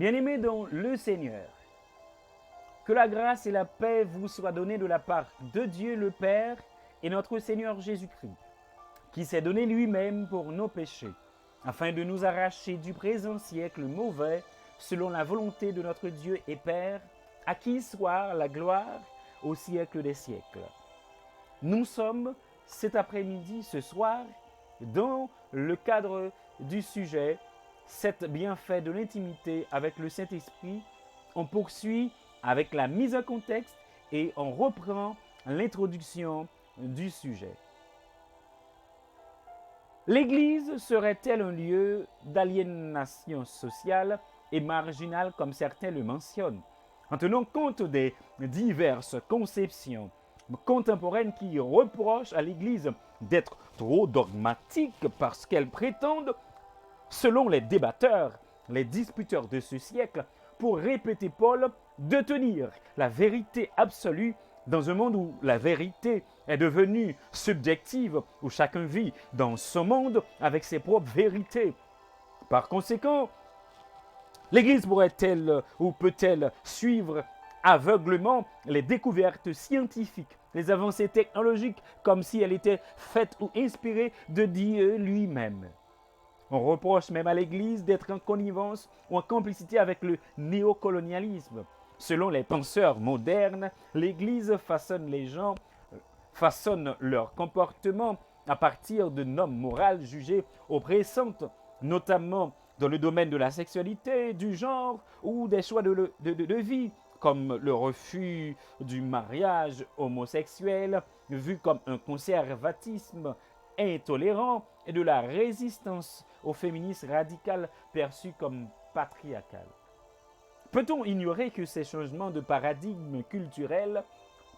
Bien-aimés dans le Seigneur, que la grâce et la paix vous soient données de la part de Dieu le Père et notre Seigneur Jésus-Christ, qui s'est donné lui-même pour nos péchés, afin de nous arracher du présent siècle mauvais, selon la volonté de notre Dieu et Père, à qui soit la gloire au siècle des siècles. Nous sommes cet après-midi, ce soir, dans le cadre du sujet « Sept bienfaits de l'intimité avec le Saint-Esprit ». On poursuit avec la mise en contexte et on reprend l'introduction du sujet. L'Église serait-elle un lieu d'aliénation sociale et marginale comme certains le mentionnent, en tenant compte des diverses conceptions contemporaines qui reprochent à l'Église d'être trop dogmatique parce qu'elle prétendent, selon les débatteurs, les disputeurs de ce siècle, pour répéter Paul, de tenir la vérité absolue dans un monde où la vérité est devenue subjective, où chacun vit dans son monde avec ses propres vérités. Par conséquent, l'Église pourrait-elle ou peut-elle suivre aveuglement les découvertes scientifiques, les avancées technologiques, comme si elles étaient faites ou inspirées de Dieu lui-même? On reproche même à l'Église d'être en connivence ou en complicité avec le néocolonialisme. Selon les penseurs modernes, l'Église façonne les gens, façonne leur comportement à partir de normes morales jugées oppressantes, notamment dans le domaine de la sexualité, du genre ou des choix de vie, comme le refus du mariage homosexuel, vu comme un conservatisme intolérant, et de la résistance au féminisme radical perçu comme patriarcal. Peut-on ignorer que ces changements de paradigme culturel,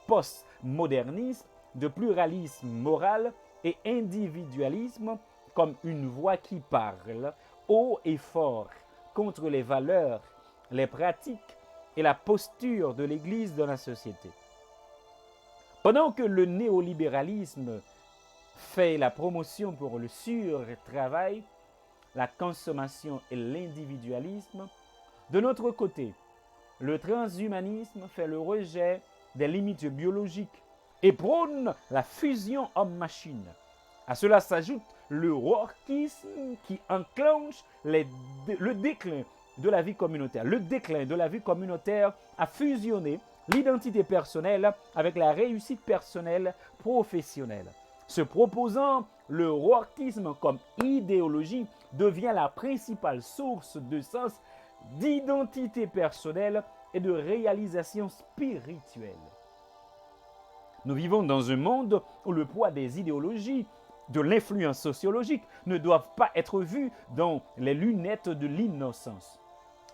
post-modernisme, de pluralisme moral et individualisme, comme une voix qui parle haut et fort contre les valeurs, les pratiques et la posture de l'Église dans la société? Pendant que le néolibéralisme fait la promotion pour le surtravail, la consommation et l'individualisme, de notre côté, le transhumanisme fait le rejet des limites biologiques et prône la fusion homme-machine. À cela s'ajoute le wokisme qui enclenche le déclin de la vie communautaire. Le déclin de la vie communautaire a fusionné l'identité personnelle avec la réussite personnelle professionnelle. Se proposant le wokisme comme idéologie devient la principale source de sens, d'identité personnelle et de réalisation spirituelle. Nous vivons dans un monde où le poids des idéologies, de l'influence sociologique, ne doivent pas être vus dans les lunettes de l'innocence.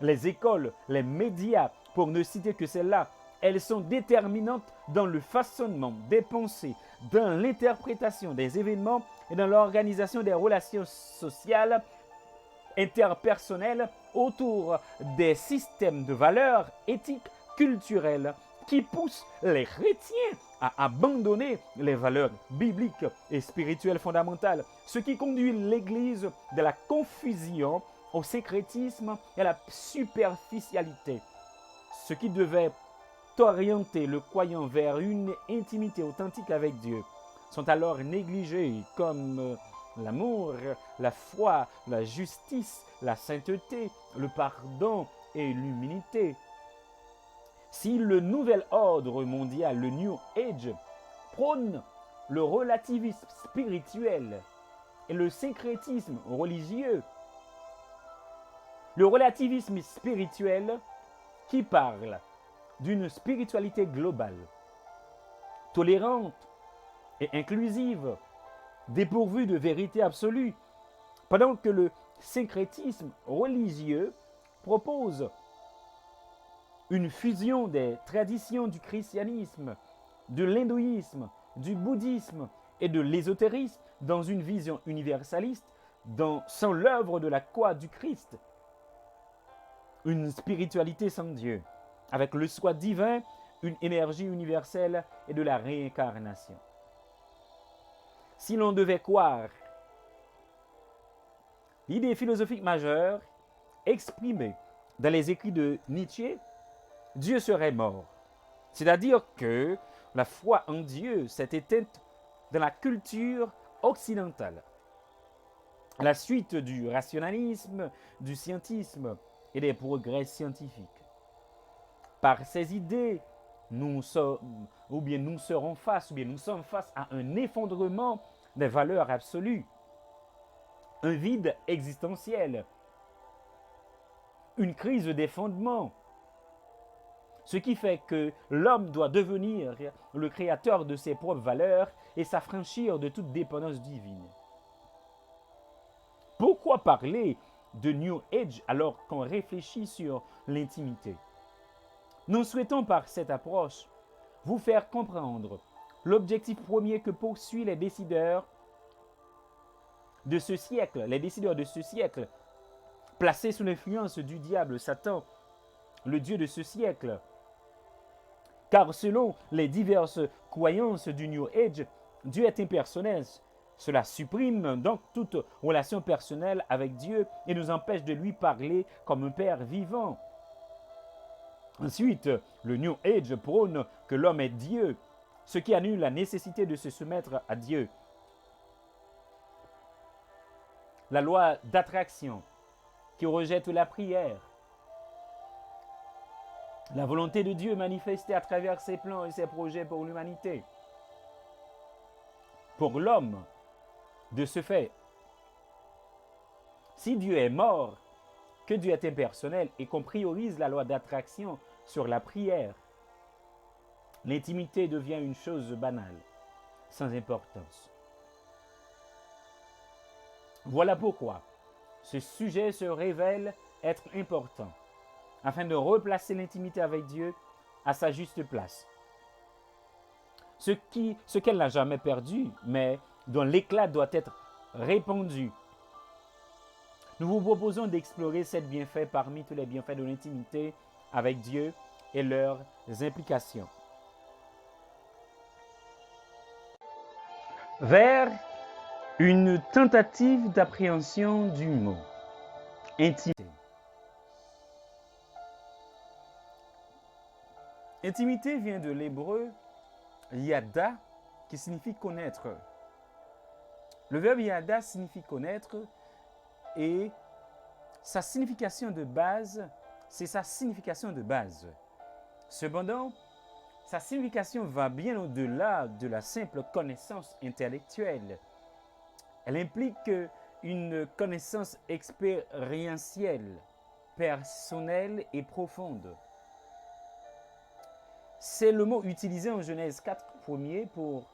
Les écoles, les médias, pour ne citer que celles-là, elles sont déterminantes dans le façonnement des pensées, dans l'interprétation des événements et dans l'organisation des relations sociales, interpersonnelles autour des systèmes de valeurs éthiques, culturelles qui poussent les chrétiens à abandonner les valeurs bibliques et spirituelles fondamentales, ce qui conduit l'Église de la confusion au syncrétisme et à la superficialité, ce qui devait orienter le croyant vers une intimité authentique avec Dieu, sont alors négligés comme l'amour, la foi, la justice, la sainteté, le pardon et l'humilité. Si le nouvel ordre mondial, le New Age, prône le relativisme spirituel et le syncrétisme religieux, le relativisme spirituel qui parle d'une spiritualité globale, tolérante et inclusive, dépourvue de vérité absolue, pendant que le syncrétisme religieux propose une fusion des traditions du christianisme, de l'hindouisme, du bouddhisme et de l'ésotérisme dans une vision universaliste, sans l'œuvre de la croix du Christ. Une spiritualité sans Dieu, avec le soi divin, une énergie universelle et de la réincarnation. Si l'on devait croire l'idée philosophique majeure exprimée dans les écrits de Nietzsche, Dieu serait mort. C'est-à-dire que la foi en Dieu s'est éteinte dans la culture occidentale. À la suite du rationalisme, du scientisme et des progrès scientifiques. Par ces idées, nous sommes face à un effondrement des valeurs absolues, un vide existentiel, une crise des fondements, ce qui fait que l'homme doit devenir le créateur de ses propres valeurs et s'affranchir de toute dépendance divine. Pourquoi parler de New Age alors qu'on réfléchit sur l'intimité? Nous souhaitons par cette approche vous faire comprendre l'objectif premier que poursuivent les décideurs de ce siècle, placés sous l'influence du diable Satan, le Dieu de ce siècle. Car selon les diverses croyances du New Age, Dieu est impersonnel. Cela supprime donc toute relation personnelle avec Dieu et nous empêche de lui parler comme un Père vivant. Ensuite, le New Age prône que l'homme est Dieu, ce qui annule la nécessité de se soumettre à Dieu. La loi d'attraction qui rejette la prière. La volonté de Dieu manifestée à travers ses plans et ses projets pour l'humanité. Pour l'homme, de ce fait, si Dieu est mort, que Dieu est impersonnel et qu'on priorise la loi d'attraction sur la prière, l'intimité devient une chose banale, sans importance. Voilà pourquoi ce sujet se révèle être important, afin de replacer l'intimité avec Dieu à sa juste place. Ce qu'elle n'a jamais perdu, mais dont l'éclat doit être répandu. Nous vous proposons d'explorer 7 bienfaits parmi tous les bienfaits de l'intimité avec Dieu et leurs implications. Vers une tentative d'appréhension du mot intimité. Intimité vient de l'hébreu yada, qui signifie connaître. Le verbe yada signifie connaître et sa signification de base, c'est sa signification de base. Cependant, sa signification va bien au-delà de la simple connaissance intellectuelle. Elle implique une connaissance expérientielle, personnelle et profonde. C'est le mot utilisé en Genèse 4 premier pour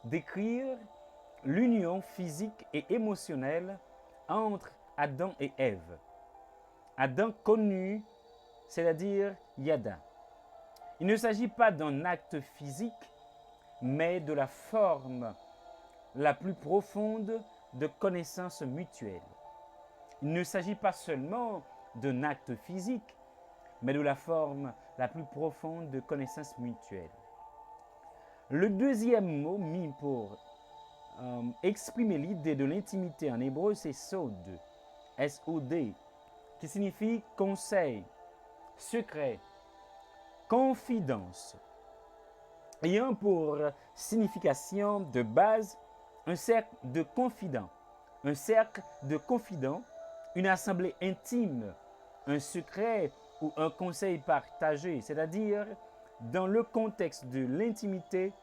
décrire l'union physique et émotionnelle entre Adam et Ève. Adam connu, c'est-à-dire Yada. Il ne s'agit pas d'un acte physique, mais de la forme la plus profonde de connaissance mutuelle. Il ne s'agit pas seulement d'un acte physique, mais de la forme la plus profonde de connaissance mutuelle. Le deuxième mot mis pour exprimer l'idée de l'intimité en hébreu, c'est sod, S-O-D, qui signifie conseil, secret, confidence, ayant pour signification de base un cercle de confidents, une assemblée intime, un secret ou un conseil partagé, c'est-à-dire dans le contexte de l'intimité,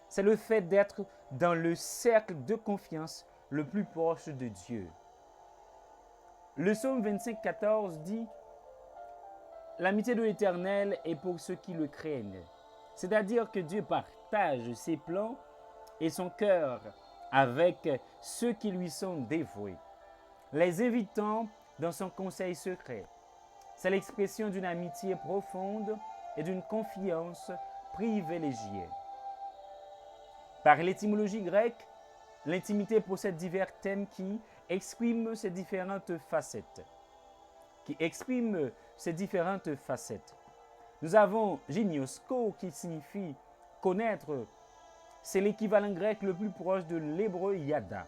c'est le fait d'être dans le cercle de confiance le plus proche de Dieu. Le psaume 25,14 dit « L'amitié de l'Éternel est pour ceux qui le craignent ». C'est-à-dire que Dieu partage ses plans et son cœur avec ceux qui lui sont dévoués, les invitant dans son conseil secret. C'est l'expression d'une amitié profonde et d'une confiance privilégiée. Par l'étymologie grecque, l'intimité possède divers thèmes qui expriment ces différentes facettes. Nous avons ginosko qui signifie connaître. C'est l'équivalent grec le plus proche de l'hébreu yada.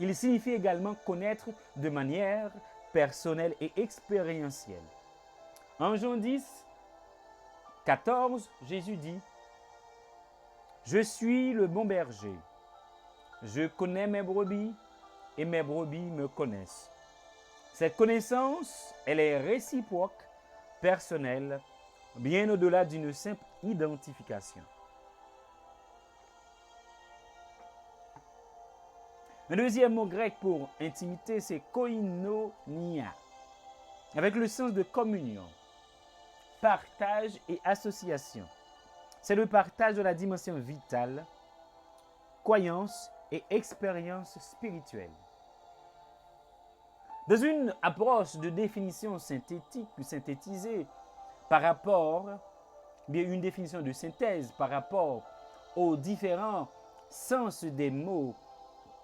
Il signifie également connaître de manière personnelle et expérientielle. En Jean 10, 14, Jésus dit, « Je suis le bon berger. Je connais mes brebis et mes brebis me connaissent. » Cette connaissance, elle est réciproque, personnelle, bien au-delà d'une simple identification. Un deuxième mot grec pour intimité, c'est koinonia, avec le sens de communion, partage et association. C'est le partage de la dimension vitale, croyance et expérience spirituelle. Dans une approche de définition synthétique ou synthétisée par rapport, bien une définition de synthèse par rapport aux différents sens des mots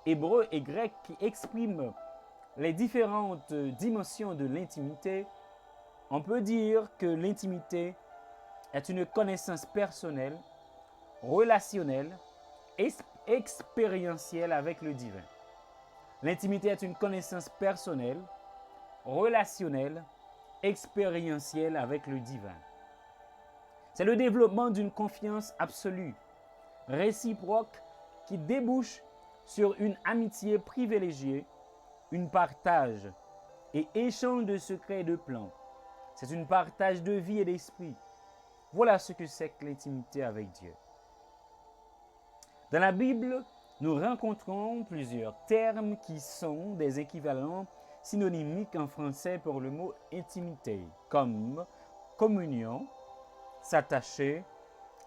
hébreux et grecs qui expriment les différentes dimensions de l'intimité, on peut dire que l'intimité est une connaissance personnelle, relationnelle, expérientielle avec le divin. L'intimité est une connaissance personnelle, relationnelle, expérientielle avec le divin. C'est le développement d'une confiance absolue, réciproque, qui débouche sur une amitié privilégiée, un partage et échange de secrets et de plans. C'est un partage de vie et d'esprit. Voilà ce que c'est que l'intimité avec Dieu. Dans la Bible, nous rencontrons plusieurs termes qui sont des équivalents synonymiques en français pour le mot intimité, comme communion, s'attacher,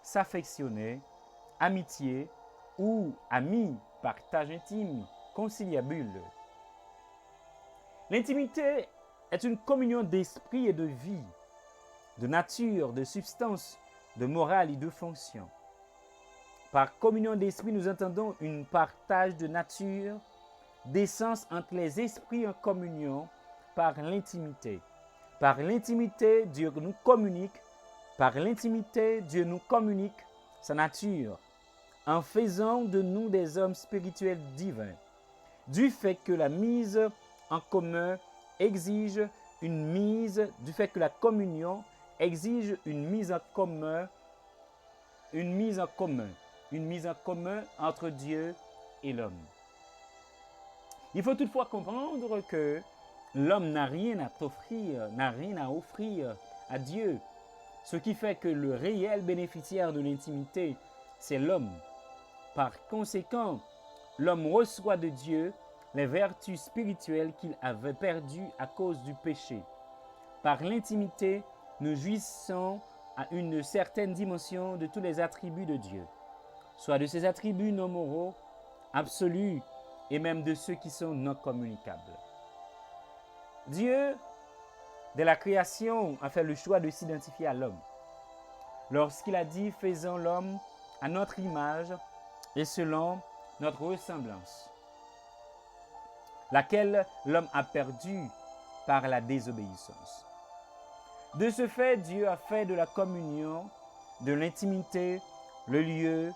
s'affectionner, amitié ou ami, partage intime, conciliabule. L'intimité est une communion d'esprit et de vie, de nature, de substance, de morale et de fonction. Par communion d'esprit, nous entendons un partage de nature, d'essence entre les esprits en communion par l'intimité. Par l'intimité, Dieu nous communique. Par l'intimité, Dieu nous communique sa nature, en faisant de nous des hommes spirituels divins. Du fait que la mise en commun exige une mise, du fait que la communion exige une mise en commun entre Dieu et l'homme. Il faut toutefois comprendre que l'homme n'a rien à offrir à Dieu, ce qui fait que le réel bénéficiaire de l'intimité, c'est l'homme. Par conséquent, l'homme reçoit de Dieu les vertus spirituelles qu'il avait perdues à cause du péché. Par l'intimité, nous jouissons à une certaine dimension de tous les attributs de Dieu, soit de ses attributs non moraux, absolus, et même de ceux qui sont non communicables. Dieu, dès la création, a fait le choix de s'identifier à l'homme. Lorsqu'il a dit « faisons l'homme à notre image et selon notre ressemblance », laquelle l'homme a perdue par la désobéissance. De ce fait, Dieu a fait de la communion, de l'intimité, le lieu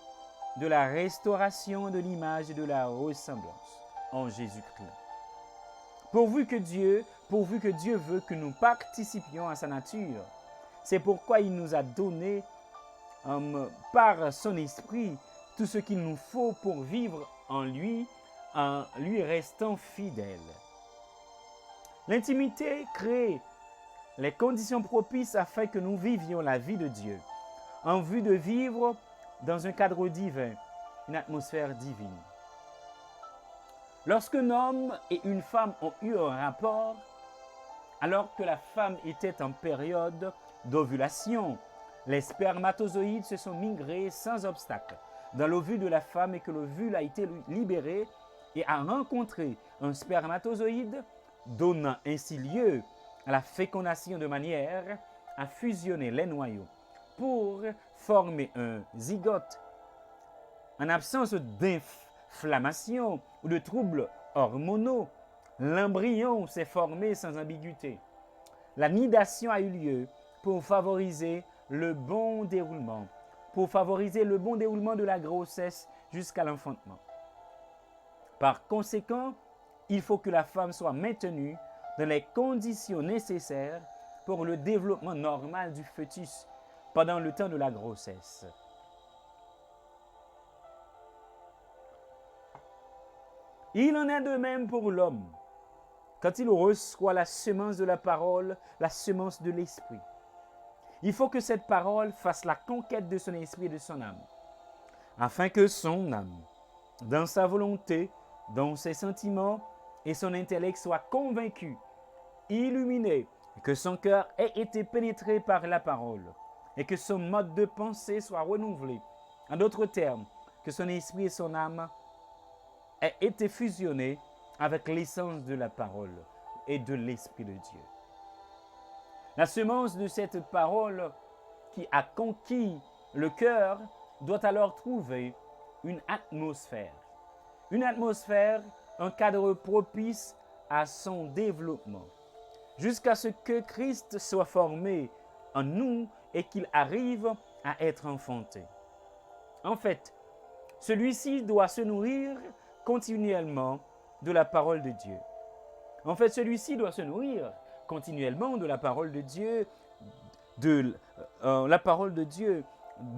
de la restauration de l'image et de la ressemblance en Jésus-Christ. Pourvu que Dieu veut que nous participions à sa nature, c'est pourquoi il nous a donné par son esprit tout ce qu'il nous faut pour vivre en lui restant fidèle. L'intimité crée les conditions propices afin que nous vivions la vie de Dieu, en vue de vivre dans un cadre divin, une atmosphère divine. Lorsqu'un homme et une femme ont eu un rapport, alors que la femme était en période d'ovulation, les spermatozoïdes se sont migrés sans obstacle dans l'ovule de la femme et que l'ovule a été libéré et a rencontré un spermatozoïde, donnant ainsi lieu à la fécondation de manière à fusionner les noyaux pour former un zygote. En absence d'inflammation ou de troubles hormonaux, l'embryon s'est formé sans ambiguïté. La nidation a eu lieu pour favoriser le bon déroulement de la grossesse jusqu'à l'enfantement. Par conséquent, il faut que la femme soit maintenue dans les conditions nécessaires pour le développement normal du fœtus pendant le temps de la grossesse. Il en est de même pour l'homme, quand il reçoit la semence de la parole, la semence de l'esprit. Il faut que cette parole fasse la conquête de son esprit et de son âme, afin que son âme, dans sa volonté, dans ses sentiments et son intellect soient convaincus, illuminés, que son cœur ait été pénétré par la parole et que son mode de pensée soit renouvelé. En d'autres termes, que son esprit et son âme aient été fusionnés avec l'essence de la parole et de l'Esprit de Dieu. La semence de cette parole qui a conquis le cœur doit alors trouver une atmosphère. Une atmosphère, un cadre propice à son développement, jusqu'à ce que Christ soit formé en nous et qu'il arrive à être enfanté. En fait, celui-ci doit se nourrir continuellement de la parole de Dieu. En fait, celui-ci doit se nourrir continuellement de la parole de Dieu, de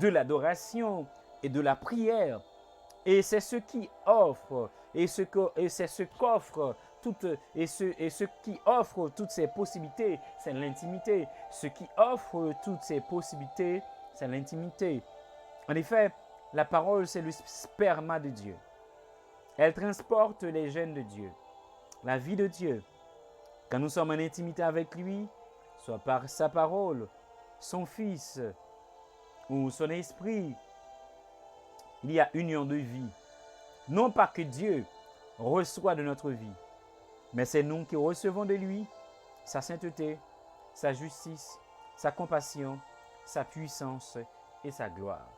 l'adoration et de la prière. Et c'est ce qui offre, qui offre toutes ces possibilités, c'est l'intimité. Ce qui offre toutes ces possibilités, c'est l'intimité. En effet, la parole, c'est le sperma de Dieu. Elle transporte les gènes de Dieu, la vie de Dieu. Quand nous sommes en intimité avec lui, soit par sa parole, son Fils ou son Esprit, il y a union de vie. Non pas que Dieu reçoit de notre vie, mais c'est nous qui recevons de lui sa sainteté, sa justice, sa compassion, sa puissance et sa gloire.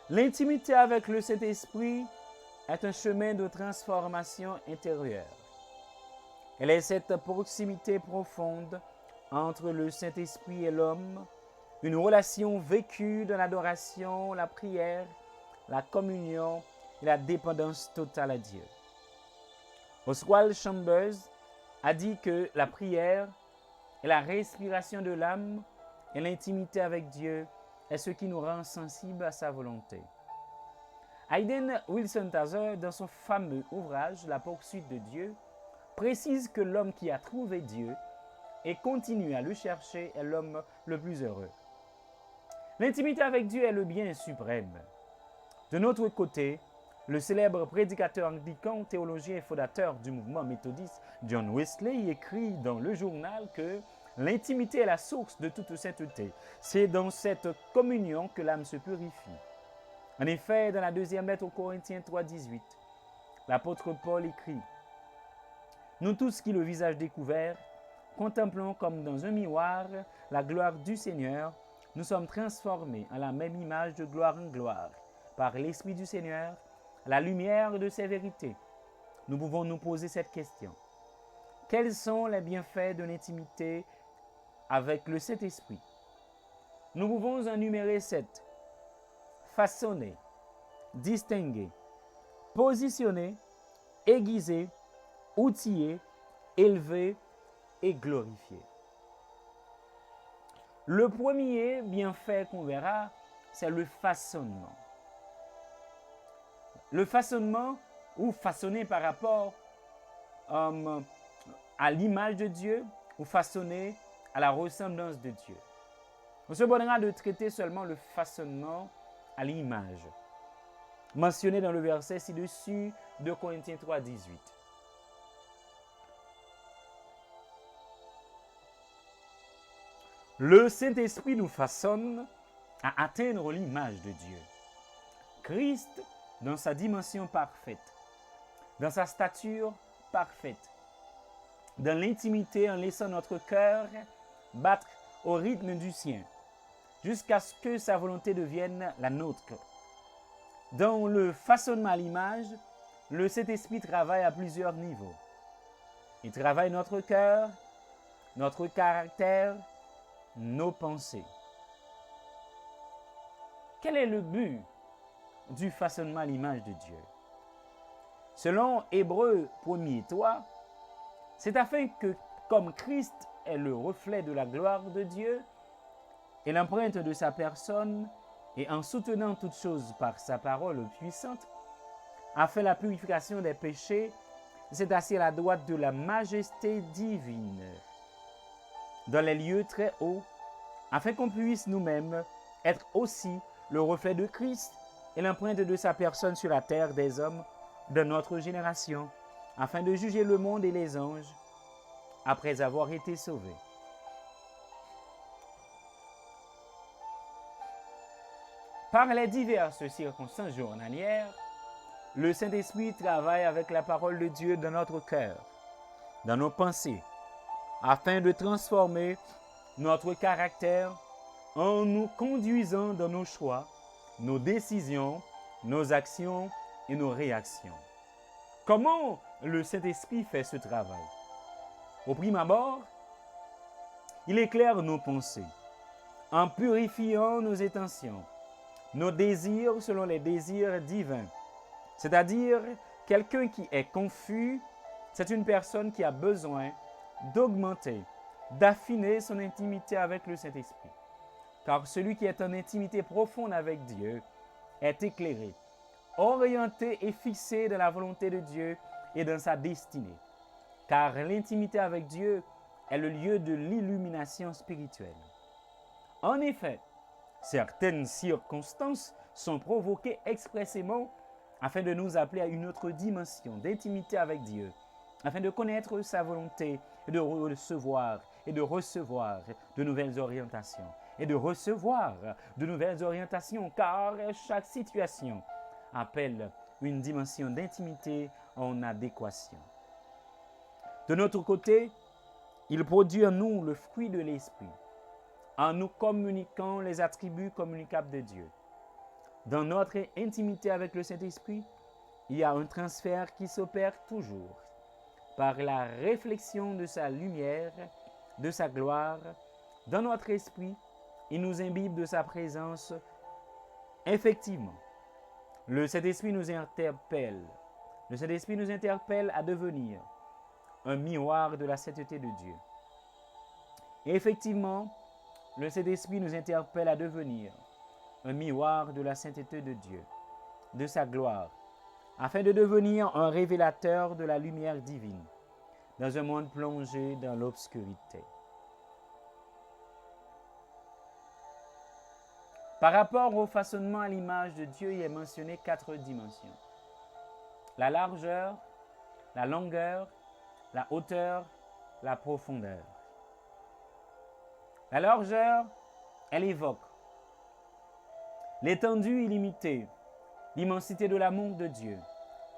L'intimité avec le Saint-Esprit est un chemin de transformation intérieure. Elle est cette proximité profonde entre le Saint-Esprit et l'homme, une relation vécue dans l'adoration, la prière, la communion et la dépendance totale à Dieu. Oswald Chambers a dit que la prière est la respiration de l'âme et l'intimité avec Dieu est ce qui nous rend sensibles à sa volonté. Hayden Wilson-Tazer, dans son fameux ouvrage La poursuite de Dieu, précise que l'homme qui a trouvé Dieu et continue à le chercher est l'homme le plus heureux. L'intimité avec Dieu est le bien suprême. De notre côté, le célèbre prédicateur anglican, théologien et fondateur du mouvement méthodiste John Wesley écrit dans le journal que l'intimité est la source de toute sainteté. C'est dans cette communion que l'âme se purifie. En effet, dans la deuxième lettre aux Corinthiens 3,18, l'apôtre Paul écrit « Nous tous qui, le visage découvert, contemplons comme dans un miroir la gloire du Seigneur, nous sommes transformés en la même image de gloire en gloire, par l'Esprit du Seigneur, à la lumière de ses vérités. » Nous pouvons nous poser cette question. Quels sont les bienfaits de l'intimité avec le Saint-Esprit? Nous pouvons en énumérer 7. Façonner, distinguer, positionner, aiguiser, outiller, élever et glorifier. Le premier bienfait qu'on verra, c'est le façonnement. Le façonnement ou façonner par rapport à l'image de Dieu ou façonner à la ressemblance de Dieu. On se bornera de traiter seulement le façonnement à l'image, mentionné dans le verset ci-dessus de Corinthiens 3,18. Le Saint-Esprit nous façonne à atteindre l'image de Dieu. Christ, dans sa dimension parfaite, dans sa stature parfaite, dans l'intimité en laissant notre cœur battre au rythme du sien, jusqu'à ce que sa volonté devienne la nôtre. Dans le façonnement à l'image, le Saint-Esprit travaille à plusieurs niveaux. Il travaille notre cœur, notre caractère, nos pensées. Quel est le but du façonnement à l'image de Dieu? Selon Hébreux 1er 3, C'est afin que, comme Christ est le reflet de la gloire de Dieu et l'empreinte de sa personne, et en soutenant toutes choses par sa parole puissante, a fait la purification des péchés, s'est assis à la droite de la majesté divine, dans les lieux très hauts, afin qu'on puisse nous-mêmes être aussi le reflet de Christ et l'empreinte de sa personne sur la terre des hommes de notre génération, afin de juger le monde et les anges après avoir été sauvés. Par les diverses circonstances journalières, le Saint-Esprit travaille avec la parole de Dieu dans notre cœur, dans nos pensées, afin de transformer notre caractère en nous conduisant dans nos choix, nos décisions, nos actions et nos réactions. Comment le Saint-Esprit fait ce travail? Au prime abord, il éclaire nos pensées en purifiant nos intentions, nos désirs selon les désirs divins. C'est-à-dire, quelqu'un qui est confus, c'est une personne qui a besoin d'augmenter, d'affiner son intimité avec le Saint-Esprit. Car celui qui est en intimité profonde avec Dieu est éclairé, orienté et fixé dans la volonté de Dieu et dans sa destinée. Car l'intimité avec Dieu est le lieu de l'illumination spirituelle. En effet, certaines circonstances sont provoquées expressément afin de nous appeler à une autre dimension d'intimité avec Dieu, afin de connaître sa volonté et de recevoir de nouvelles orientations. Car chaque situation appelle une dimension d'intimité en adéquation. De notre côté, il produit en nous le fruit de l'Esprit, en nous communiquant les attributs communicables de Dieu. Dans notre intimité avec le Saint-Esprit, il y a un transfert qui s'opère toujours par la réflexion de sa lumière, de sa gloire. Dans notre esprit, il nous imbibe de sa présence. Effectivement, le Saint-Esprit nous interpelle. Le Saint-Esprit nous interpelle à devenir un miroir de la sainteté de Dieu. Et effectivement, le Saint-Esprit nous interpelle à devenir un miroir de la sainteté de Dieu, de sa gloire, afin de devenir un révélateur de la lumière divine dans un monde plongé dans l'obscurité. Par rapport au façonnement à l'image de Dieu, il est mentionné 4 dimensions. La largeur, la longueur, la hauteur, la profondeur. La largeur, elle évoque l'étendue illimitée, l'immensité de l'amour de Dieu,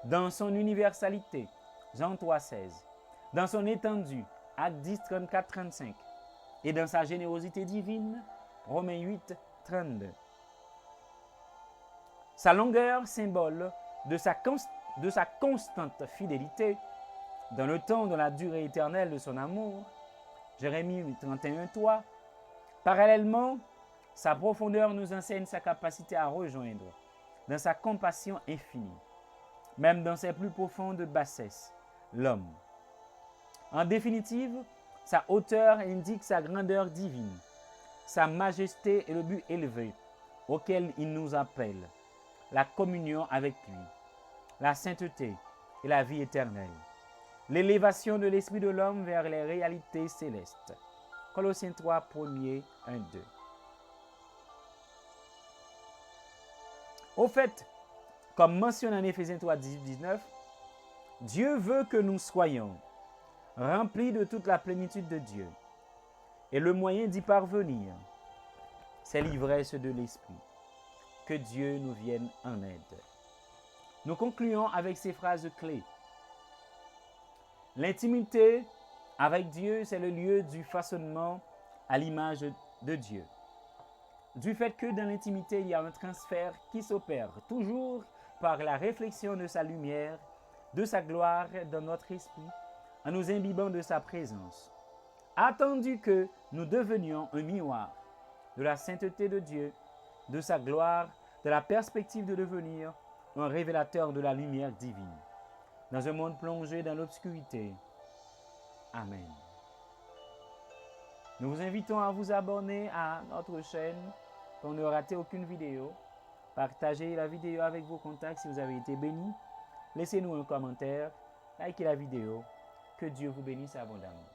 dans son universalité, Jean 3,16, dans son étendue, Actes 10, 34, 35, et dans sa générosité divine, Romains 8, 32. Sa longueur, symbole de sa constante fidélité, dans le temps, dans la durée éternelle de son amour, Jérémie 31, 3. Parallèlement, sa profondeur nous enseigne sa capacité à rejoindre, dans sa compassion infinie, même dans ses plus profondes bassesses, l'homme. En définitive, sa hauteur indique sa grandeur divine, sa majesté et le but élevé auquel il nous appelle, la communion avec lui, la sainteté et la vie éternelle, l'élévation de l'esprit de l'homme vers les réalités célestes. Colossiens 3, 1er, 1, 2. Au fait, comme mentionné en Éphésiens 3, 18, 19, Dieu veut que nous soyons remplis de toute la plénitude de Dieu. Et le moyen d'y parvenir, c'est l'ivresse de l'Esprit. Que Dieu nous vienne en aide. Nous concluons avec ces phrases clés. L'intimité avec Dieu, c'est le lieu du façonnement à l'image de Dieu. Du fait que dans l'intimité, il y a un transfert qui s'opère toujours par la réflexion de sa lumière, de sa gloire dans notre esprit, en nous imbibant de sa présence. Attendu que nous devenions un miroir de la sainteté de Dieu, de sa gloire, de la perspective de devenir un révélateur de la lumière divine. Dans un monde plongé dans l'obscurité, Amen. Nous vous invitons à vous abonner à notre chaîne pour ne rater aucune vidéo. Partagez la vidéo avec vos contacts si vous avez été bénis. Laissez-nous un commentaire, likez la vidéo. Que Dieu vous bénisse abondamment.